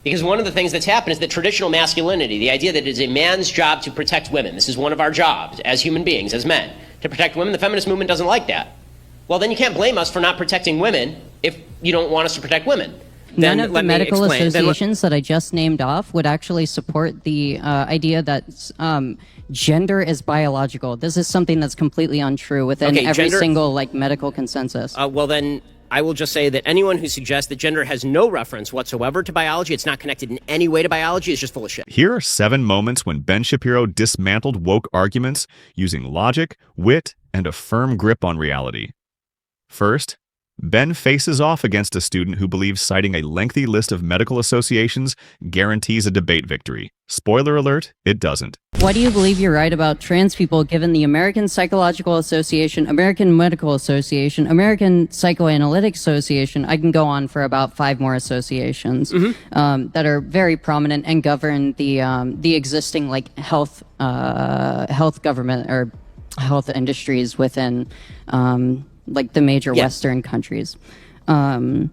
Because one of the things that's happened is that traditional masculinity, the idea that it is a man's job to protect women, this is one of our jobs as human beings, as men, to protect women, the feminist movement doesn't like that. Well, then you can't blame us for not protecting women if you don't want us to protect women. None of the medical associations that I just named off would actually support the idea that gender is biological. This is something that's completely untrue within every single medical consensus. Well, then I will just say that anyone who suggests that gender has no reference whatsoever to biology, it's not connected in any way to biology, is just full of shit. Here are 7 moments when Ben Shapiro dismantled woke arguments using logic, wit, and a firm grip on reality. First, Ben faces off against a student who believes citing a lengthy list of medical associations guarantees a debate victory. Spoiler alert, it doesn't. Why do you believe you're right about trans people given the American Psychological Association, American Medical Association, American Psychoanalytic Association? I can go on for about 5 more associations that are very prominent and govern the existing health government or health industries within the major Western countries. And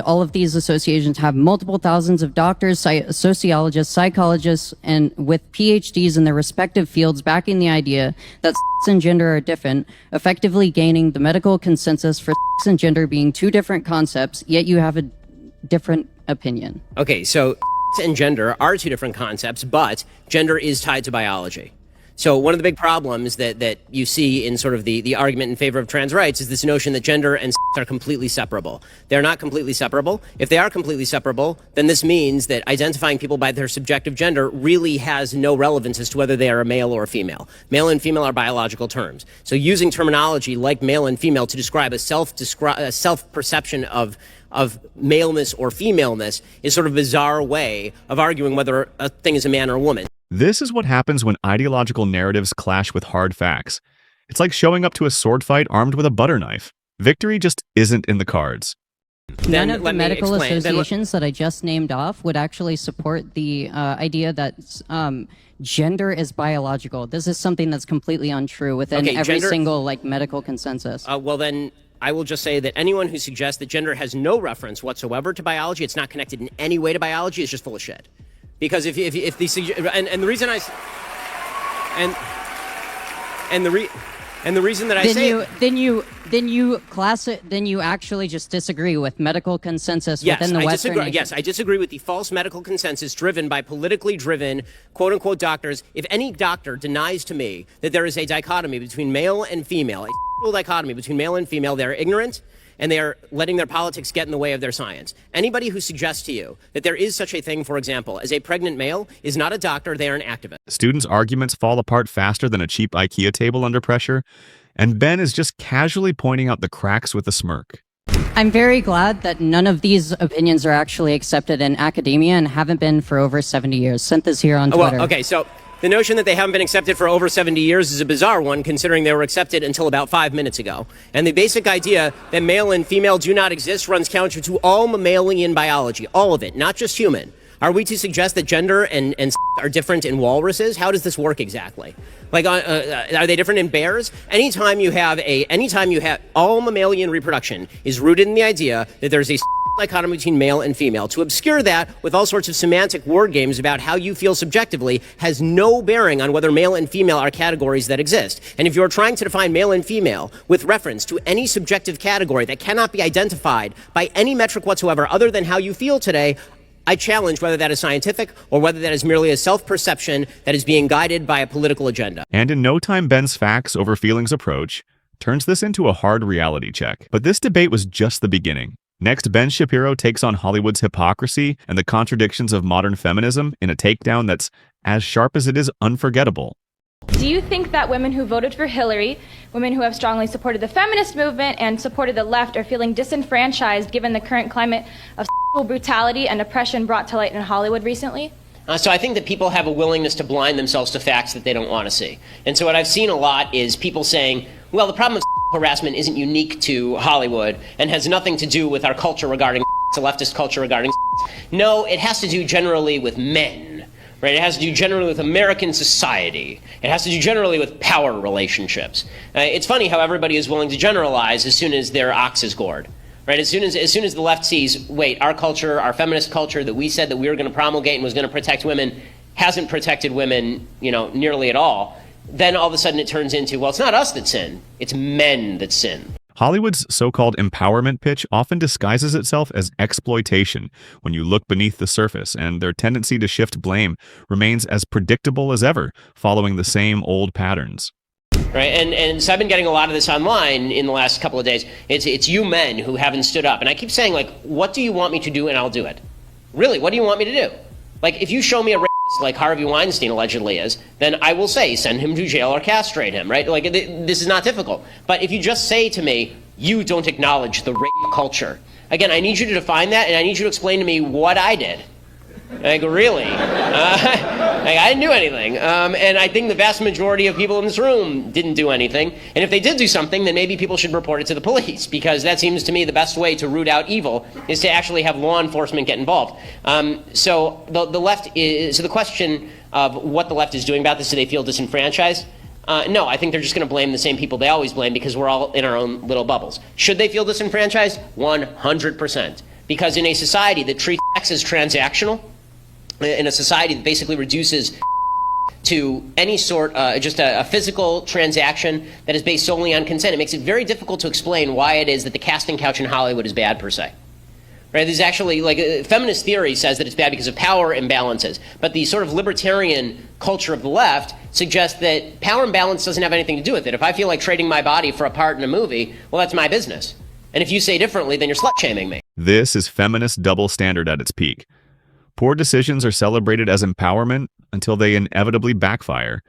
all of these associations have multiple thousands of doctors, sociologists, psychologists, and with PhDs in their respective fields backing the idea that sex and gender are different, effectively gaining the medical consensus for sex and gender being 2 different concepts, yet you have a different opinion. Okay, so sex and gender are 2 different concepts, but gender is tied to biology. So one of the big problems that you see in sort of the argument in favor of trans rights is this notion that gender and sex are completely separable. They're not completely separable. If they are completely separable, then this means that identifying people by their subjective gender really has no relevance as to whether they are a male or a female. Male and female are biological terms. So using terminology like male and female to describe a self-perception of maleness or femaleness is sort of a bizarre way of arguing whether a thing is a man or a woman. This is what happens when ideological narratives clash with hard facts. It's like showing up to a sword fight armed with a butter knife. Victory just isn't in the cards. None of the medical associations that I just named off would actually support the idea that gender is biological. This is something that's completely untrue within every single medical consensus. Well, then I will just say that anyone who suggests that gender has no reference whatsoever to biology, it's not connected in any way to biology, is just full of shit. Because if the and the reason I and the reason that I say then you actually just disagree with medical consensus within the Western nation. Yes, I disagree with the false medical consensus driven by politically driven quote unquote doctors. If any doctor denies to me that there is a dichotomy between male and female, a dichotomy between male and female, they're ignorant. And they are letting their politics get in the way of their science. Anybody who suggests to you that there is such a thing, for example, as a pregnant male is not a doctor, they are an activist. Students' arguments fall apart faster than a cheap IKEA table under pressure, and Ben is just casually pointing out the cracks with a smirk. I'm very glad that none of these opinions are actually accepted in academia and haven't been for over 70 years. Sent this here on Twitter. Well, okay, so the notion that they haven't been accepted for over 70 years is a bizarre one, considering they were accepted until about 5 minutes ago. And the basic idea that male and female do not exist runs counter to all mammalian biology, all of it, not just human. Are we to suggest that gender and are different in walruses? How does this work exactly? Are they different in bears? Anytime you have all mammalian reproduction is rooted in the idea that there's a dichotomy between male and female. To obscure that with all sorts of semantic word games about how you feel subjectively has no bearing on whether male and female are categories that exist. And if you're trying to define male and female with reference to any subjective category that cannot be identified by any metric whatsoever other than how you feel today, I challenge whether that is scientific or whether that is merely a self-perception that is being guided by a political agenda. And in no time, Ben's facts over feelings approach turns this into a hard reality check. But this debate was just the beginning. Next, Ben Shapiro takes on Hollywood's hypocrisy and the contradictions of modern feminism in a takedown that's as sharp as it is unforgettable. Do you think that women who voted for Hillary, women who have strongly supported the feminist movement and supported the left, are feeling disenfranchised given the current climate of sexual brutality and oppression brought to light in Hollywood recently? So I think that people have a willingness to blind themselves to facts that they don't want to see. And so what I've seen a lot is people saying, well, the problem of harassment isn't unique to Hollywood and has nothing to do with our culture regarding the leftist culture regarding. No, it has to do generally with men, right? It has to do generally with American society. It has to do generally with power relationships. It's funny how everybody is willing to generalize as soon as their ox is gored. right? As soon as the left sees, wait, our culture, our feminist culture that we said that we were going to promulgate and was going to protect women hasn't protected women, nearly at all, then all of a sudden it turns into, well, it's not us that sin, it's men that sin. Hollywood's so-called empowerment pitch often disguises itself as exploitation when you look beneath the surface, and their tendency to shift blame remains as predictable as ever, following the same old patterns. Right, and so I've been getting a lot of this online in the last couple of days. It's you men who haven't stood up. And I keep saying, like, what do you want me to do, and I'll do it. Really, what do you want me to do? Like, if you show me a rapist like Harvey Weinstein allegedly is, then I will say, send him to jail or castrate him, right? Like, this is not difficult. But if you just say to me, you don't acknowledge the rape culture, again, I need you to define that, and I need you to explain to me what I did. Like, really? I didn't do anything. And I think the vast majority of people in this room didn't do anything. And if they did do something, then maybe people should report it to the police, because that seems to me the best way to root out evil is to actually have law enforcement get involved. So the left is, so the question of what the left is doing about this, do they feel disenfranchised? No, I think they're just going to blame the same people they always blame, because we're all in our own little bubbles. Should they feel disenfranchised? 100%. Because in a society that treats sex as transactional, in a society that basically reduces to any sort, just a physical transaction that is based solely on consent, it makes it very difficult to explain why it is that the casting couch in Hollywood is bad per se. Right? There's actually, like, feminist theory says that it's bad because of power imbalances, but the sort of libertarian culture of the left suggests that power imbalance doesn't have anything to do with it. If I feel like trading my body for a part in a movie, well, that's my business. And if you say differently, then you're slut-shaming me. This is feminist double standard at its peak. Poor decisions are celebrated as empowerment until they inevitably backfire,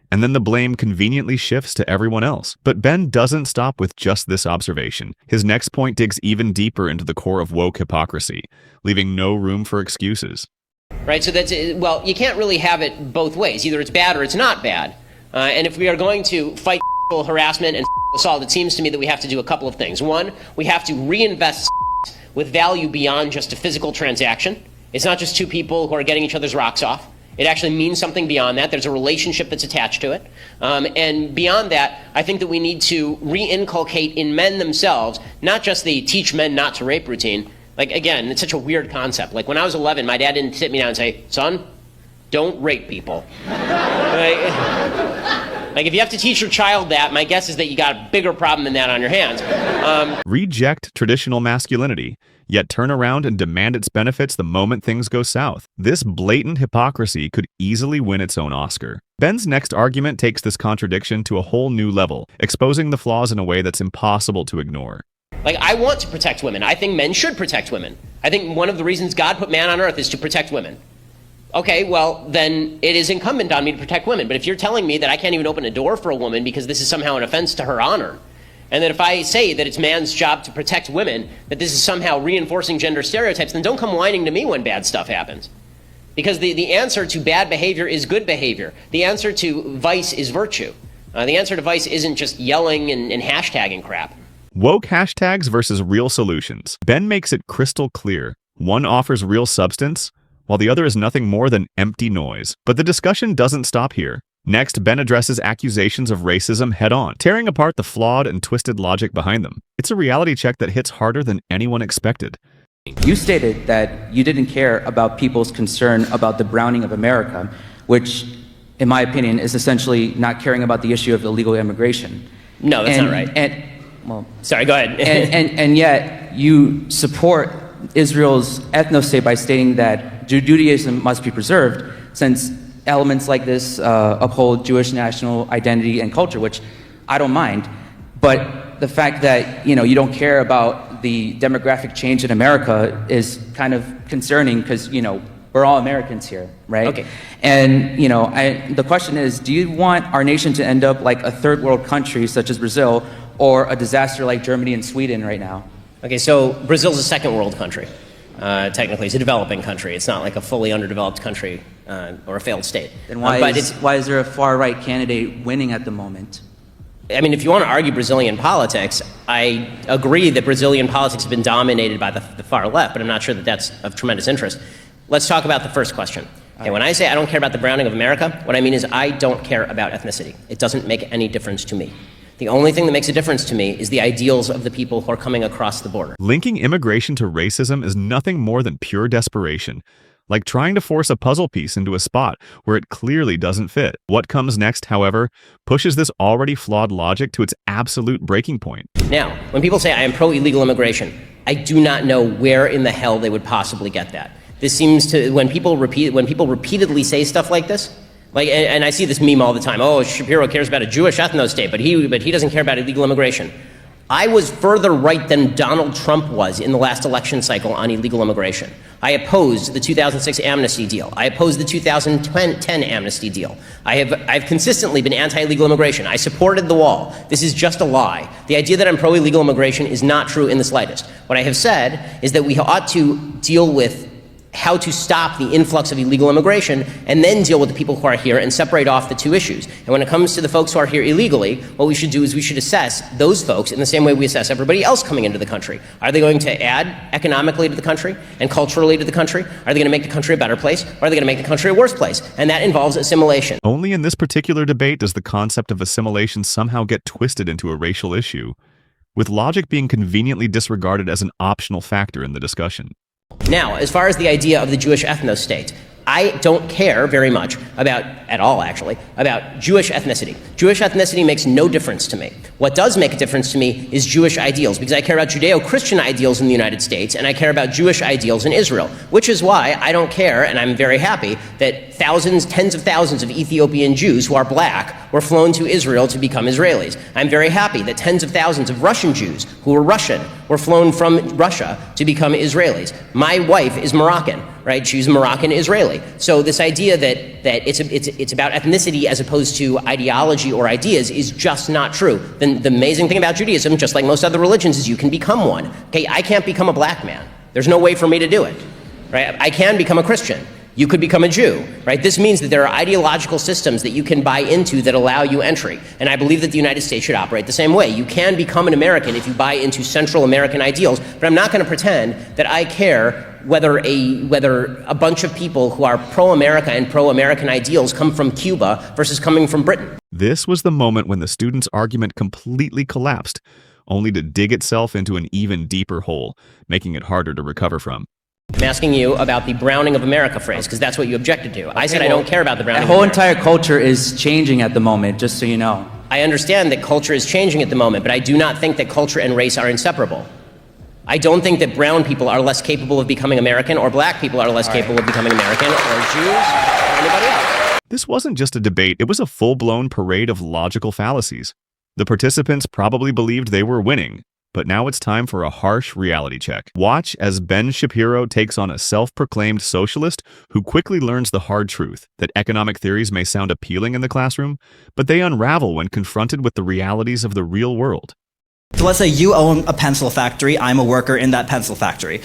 and then the blame conveniently shifts to everyone else. But Ben doesn't stop with just this observation. His next point digs even deeper into the core of woke hypocrisy, leaving no room for excuses. Right, so that's, well, you can't really have it both ways. Either it's bad or it's not bad. And if we are going to fight harassment and assault, it seems to me that we have to do a couple of things. One, we have to reinvest with value beyond just a physical transaction. It's not just two people who are getting each other's rocks off. It actually means something beyond that. There's a relationship that's attached to it. And beyond that, I think that we need to re-inculcate in men themselves, not just the teach men not to rape routine. Like, again, it's such a weird concept. Like, when I was 11, my dad didn't sit me down and say, son, don't rape people. Like, if you have to teach your child that, my guess is that you got a bigger problem than that on your hands. Reject traditional masculinity, yet turn around and demand its benefits the moment things go south. This blatant hypocrisy could easily win its own Oscar. Ben's next argument takes this contradiction to a whole new level, exposing the flaws in a way that's impossible to ignore. Like, I want to protect women. I think men should protect women. I think one of the reasons God put man on earth is to protect women. Okay, well, then it is incumbent on me to protect women. But if you're telling me that I can't even open a door for a woman because this is somehow an offense to her honor, and that if I say that it's man's job to protect women, that this is somehow reinforcing gender stereotypes, then don't come whining to me when bad stuff happens. Because the answer to bad behavior is good behavior. The answer to vice is virtue. The answer to vice isn't just yelling and hashtagging crap. Woke hashtags versus real solutions. Ben makes it crystal clear. One offers real substance, while the other is nothing more than empty noise. But the discussion doesn't stop here. Next, Ben addresses accusations of racism head-on, tearing apart the flawed and twisted logic behind them. It's a reality check that hits harder than anyone expected. You stated that you didn't care about people's concern about the browning of America, which, in my opinion, is essentially not caring about the issue of illegal immigration. No, that's not right. Sorry, go ahead. and yet, you support Israel's ethno-state by stating that Judaism must be preserved, since elements like this uphold Jewish national identity and culture, which I don't mind. But the fact that you don't care about the demographic change in America is kind of concerning, because we're all Americans here, right? Okay. And the question is, do you want our nation to end up like a third world country such as Brazil, or a disaster like Germany and Sweden right now? Okay, so Brazil's a second world country. Technically, it's a developing country. It's not like a fully underdeveloped country or a failed state. Then why is there a far-right candidate winning at the moment? I mean, if you want to argue Brazilian politics, I agree that Brazilian politics has been dominated by the far left, but I'm not sure that that's of tremendous interest. Let's talk about the first question. Okay, when I say I don't care about the browning of America, what I mean is I don't care about ethnicity. It doesn't make any difference to me. The only thing that makes a difference to me is the ideals of the people who are coming across the border. Linking immigration to racism is nothing more than pure desperation, like trying to force a puzzle piece into a spot where it clearly doesn't fit. What comes next, however, pushes this already flawed logic to its absolute breaking point. Now, when people say I am pro-illegal immigration, I do not know where in the hell they would possibly get that. This seems to, when people repeatedly say stuff like this, and I see this meme all the time, oh, Shapiro cares about a Jewish ethno-state, but he doesn't care about illegal immigration. I was further right than Donald Trump was in the last election cycle on illegal immigration. I opposed the 2006 amnesty deal. I opposed the 2010 amnesty deal. I've consistently been anti-illegal immigration. I supported the wall. This is just a lie. The idea that I'm pro-illegal immigration is not true in the slightest. What I have said is that we ought to deal with how to stop the influx of illegal immigration and then deal with the people who are here and separate off the two issues. And when it comes to the folks who are here illegally, what we should do is we should assess those folks in the same way we assess everybody else coming into the country. Are they going to add economically to the country and culturally to the country? Are they going to make the country a better place? Or are they going to make the country a worse place? And that involves assimilation. Only in this particular debate does the concept of assimilation somehow get twisted into a racial issue, with logic being conveniently disregarded as an optional factor in the discussion. Now, as far as the idea of the Jewish ethno-state, I don't care very much at all about Jewish ethnicity. Jewish ethnicity makes no difference to me. What does make a difference to me is Jewish ideals, because I care about Judeo-Christian ideals in the United States, and I care about Jewish ideals in Israel, which is why I don't care, and I'm very happy, that tens of thousands of Ethiopian Jews who are black were flown to Israel to become Israelis. I'm very happy that tens of thousands of Russian Jews who were Russian were flown from Russia to become Israelis. My wife is Moroccan, right? She's Moroccan Israeli. So this idea that it's about ethnicity as opposed to ideology or ideas is just not true. The amazing thing about Judaism, just like most other religions, is you can become one. Okay, I can't become a black man. There's no way for me to do it, right? I can become a Christian. You could become a Jew, right? This means that there are ideological systems that you can buy into that allow you entry. And I believe that the United States should operate the same way. You can become an American if you buy into Central American ideals, but I'm not going to pretend that I care whether a bunch of people who are pro-America and pro-American ideals come from Cuba versus coming from Britain. This was the moment when the students' argument completely collapsed, only to dig itself into an even deeper hole, making it harder to recover from. I'm asking you about the Browning of America phrase, because that's what you objected to. I said I don't care about the Browning of America. The whole entire culture is changing at the moment, just so you know. I understand that culture is changing at the moment, but I do not think that culture and race are inseparable. I don't think that brown people are less capable of becoming American, or black people are less capable of becoming American, or Jews, or anybody else. This wasn't just a debate, it was a full-blown parade of logical fallacies. The participants probably believed they were winning, but now it's time for a harsh reality check. Watch as Ben Shapiro takes on a self-proclaimed socialist who quickly learns the hard truth that economic theories may sound appealing in the classroom, but they unravel when confronted with the realities of the real world. So let's say you own a pencil factory, I'm a worker in that pencil factory.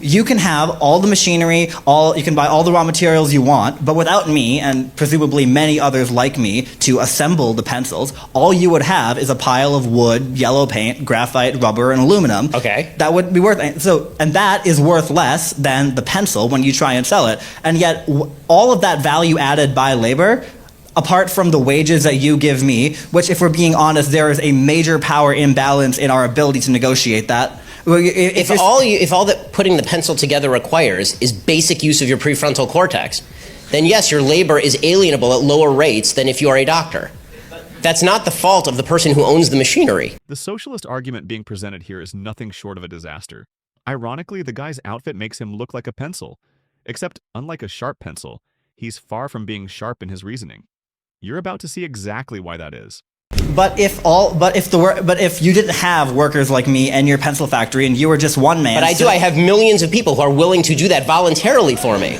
You can have all the machinery, you can buy all the raw materials you want, but without me, and presumably many others like me, to assemble the pencils, all you would have is a pile of wood, yellow paint, graphite, rubber, and aluminum. Okay. That would be worth, and that is worth less than the pencil when you try and sell it. And yet, all of that value added by labor, apart from the wages that you give me, which if we're being honest, there is a major power imbalance in our ability to negotiate that. If all that putting the pencil together requires is basic use of your prefrontal cortex, then yes, your labor is alienable at lower rates than if you are a doctor. That's not the fault of the person who owns the machinery. The socialist argument being presented here is nothing short of a disaster. Ironically, the guy's outfit makes him look like a pencil, except unlike a sharp pencil, he's far from being sharp in his reasoning. You're about to see exactly why that is. But if you didn't have workers like me and your pencil factory and you were just one man. But I do. I have millions of people who are willing to do that voluntarily for me.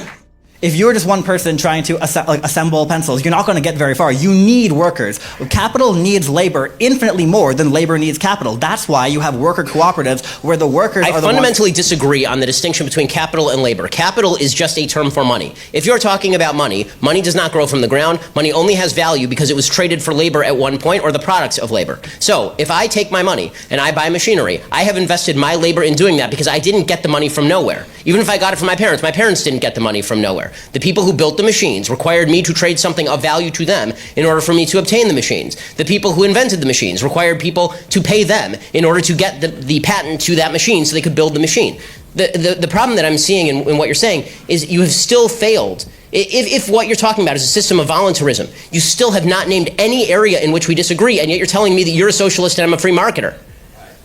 If you're just one person trying to assemble pencils, you're not going to get very far. You need workers. Capital needs labor infinitely more than labor needs capital. That's why you have worker cooperatives where the workers are the ones... I fundamentally disagree on the distinction between capital and labor. Capital is just a term for money. If you're talking about money, money does not grow from the ground. Money only has value because it was traded for labor at one point or the products of labor. So if I take my money and I buy machinery, I have invested my labor in doing that because I didn't get the money from nowhere. Even if I got it from my parents didn't get the money from nowhere. The people who built the machines required me to trade something of value to them in order for me to obtain the machines. The people who invented the machines required people to pay them in order to get the patent to that machine so they could build the machine. The problem that I'm seeing in what you're saying is you have still failed. If what you're talking about is a system of voluntarism, you still have not named any area in which we disagree, and yet you're telling me that you're a socialist and I'm a free marketer.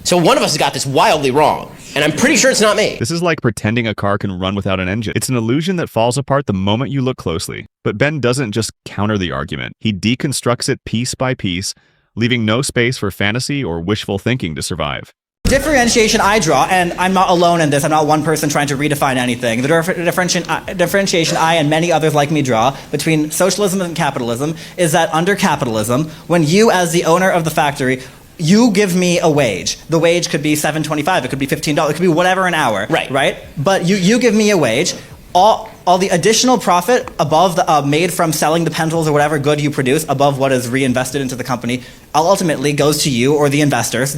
So one of us has got this wildly wrong, and I'm pretty sure it's not me. This is like pretending a car can run without an engine. It's an illusion that falls apart the moment you look closely. But Ben doesn't just counter the argument. He deconstructs it piece by piece, leaving no space for fantasy or wishful thinking to survive. Differentiation I draw, and I'm not alone in this, I'm not one person trying to redefine anything. The differentiation I and many others like me draw between socialism and capitalism is that under capitalism, when you as the owner of the factory, you give me a wage. The wage could be $7.25, it could be $15, it could be whatever an hour, right? But you give me a wage. All the additional profit above the made from selling the pencils or whatever good you produce above what is reinvested into the company ultimately goes to you or the investors,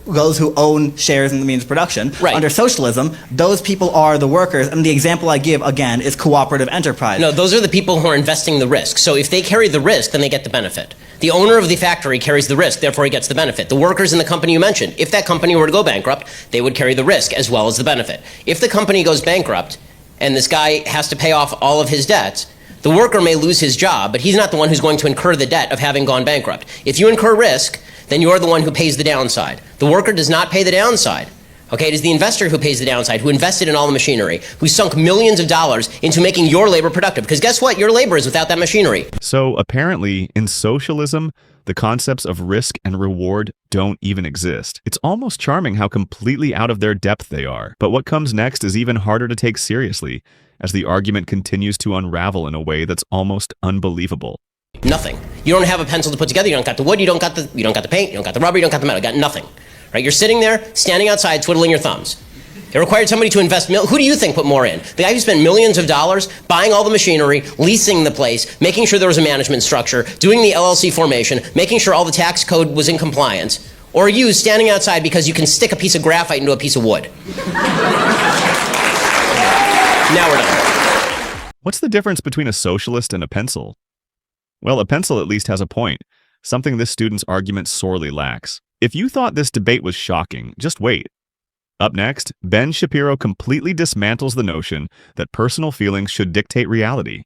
those who own shares in the means of production. Right. Under socialism, those people are the workers, and the example I give again is cooperative enterprise. No, those are the people who are investing the risk. So if they carry the risk, then they get the benefit. The owner of the factory carries the risk, therefore he gets the benefit. The workers in the company you mentioned, if that company were to go bankrupt, they would carry the risk as well as the benefit. If the company goes bankrupt, and this guy has to pay off all of his debts, the worker may lose his job, but he's not the one who's going to incur the debt of having gone bankrupt. If you incur risk, then you're the one who pays the downside. The worker does not pay the downside. Okay, it is the investor who pays the downside, who invested in all the machinery, who sunk millions of dollars into making your labor productive. Because guess what? Your labor is without that machinery. So apparently, in socialism, the concepts of risk and reward don't even exist. It's almost charming how completely out of their depth they are. But what comes next is even harder to take seriously, as the argument continues to unravel in a way that's almost unbelievable. Nothing. You don't have a pencil to put together. You don't got the wood. You don't got the paint. You don't got the rubber. You don't got the metal. You got nothing. Right? You're sitting there, standing outside, twiddling your thumbs. It required somebody to invest. Who do you think put more in? The guy who spent millions of dollars buying all the machinery, leasing the place, making sure there was a management structure, doing the LLC formation, making sure all the tax code was in compliance, or you standing outside because you can stick a piece of graphite into a piece of wood. Now we're done. What's the difference between a socialist and a pencil? Well, a pencil at least has a point, something this student's argument sorely lacks. If you thought this debate was shocking, just wait. Up next, Ben Shapiro completely dismantles the notion that personal feelings should dictate reality.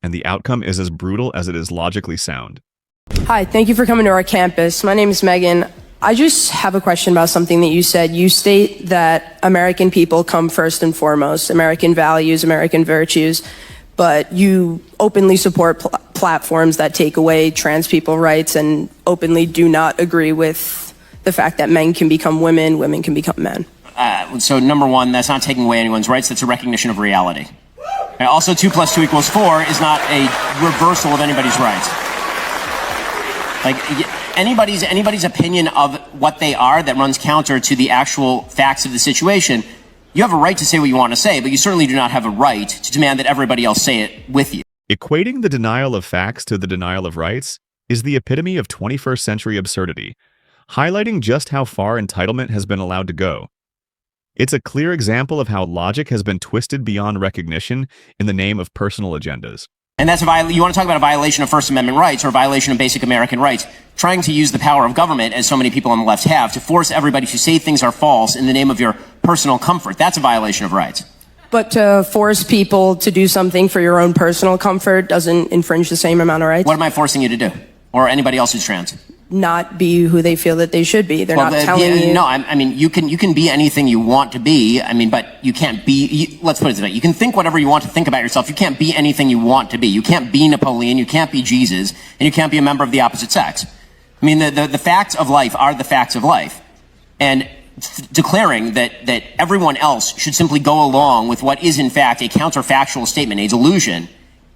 And the outcome is as brutal as it is logically sound. Hi, thank you for coming to our campus. My name is Megan. I just have a question about something that you said. You state that American people come first and foremost, American values, American virtues, but you openly support platforms that take away trans people rights and openly do not agree with the fact that men can become women, women can become men. So number one, that's not taking away anyone's rights. That's a recognition of reality. And also, 2 + 2 = 4 is not a reversal of anybody's rights. Like anybody's opinion of what they are that runs counter to the actual facts of the situation. You have a right to say what you want to say, but you certainly do not have a right to demand that everybody else say it with you. Equating the denial of facts to the denial of rights is the epitome of 21st century absurdity, highlighting just how far entitlement has been allowed to go. It's a clear example of how logic has been twisted beyond recognition in the name of personal agendas. And that's you want to talk about a violation of First Amendment rights or a violation of basic American rights, trying to use the power of government, as so many people on the left have, to force everybody to say things are false in the name of your personal comfort. That's a violation of rights. But to force people to do something for your own personal comfort doesn't infringe the same amount of rights? What am I forcing you to do? Or anybody else who's trans? Not be who they feel that they should be. They're not telling you. No, I mean, you can be anything you want to be. I mean, but you can't be, let's put it this way. You can think whatever you want to think about yourself. You can't be anything you want to be. You can't be Napoleon. You can't be Jesus. And you can't be a member of the opposite sex. I mean, the facts of life are the facts of life. And declaring that everyone else should simply go along with what is in fact a counterfactual statement, a delusion,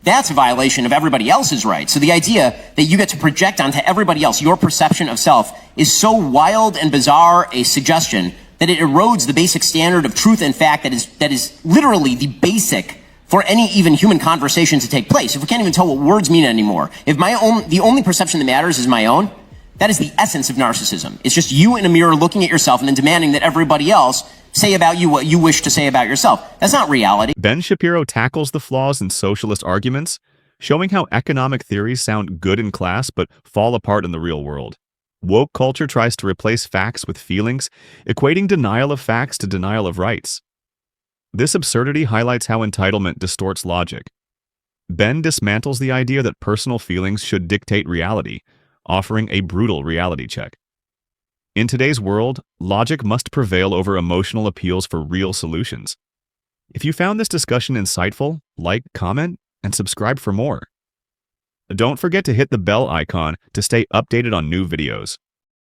that's a violation of everybody else's rights. So the idea that you get to project onto everybody else your perception of self is so wild and bizarre a suggestion that it erodes the basic standard of truth and fact that is literally the basic for any even human conversation to take place. If we can't even tell what words mean anymore, if the only perception that matters is my own, that is the essence of narcissism. It's just you in a mirror looking at yourself and then demanding that everybody else say about you what you wish to say about yourself. That's not reality. Ben Shapiro tackles the flaws in socialist arguments, showing how economic theories sound good in class but fall apart in the real world. Woke culture tries to replace facts with feelings, equating denial of facts to denial of rights. This absurdity highlights how entitlement distorts logic. Ben dismantles the idea that personal feelings should dictate reality, offering a brutal reality check. In today's world, logic must prevail over emotional appeals for real solutions. If you found this discussion insightful, like, comment, and subscribe for more. Don't forget to hit the bell icon to stay updated on new videos.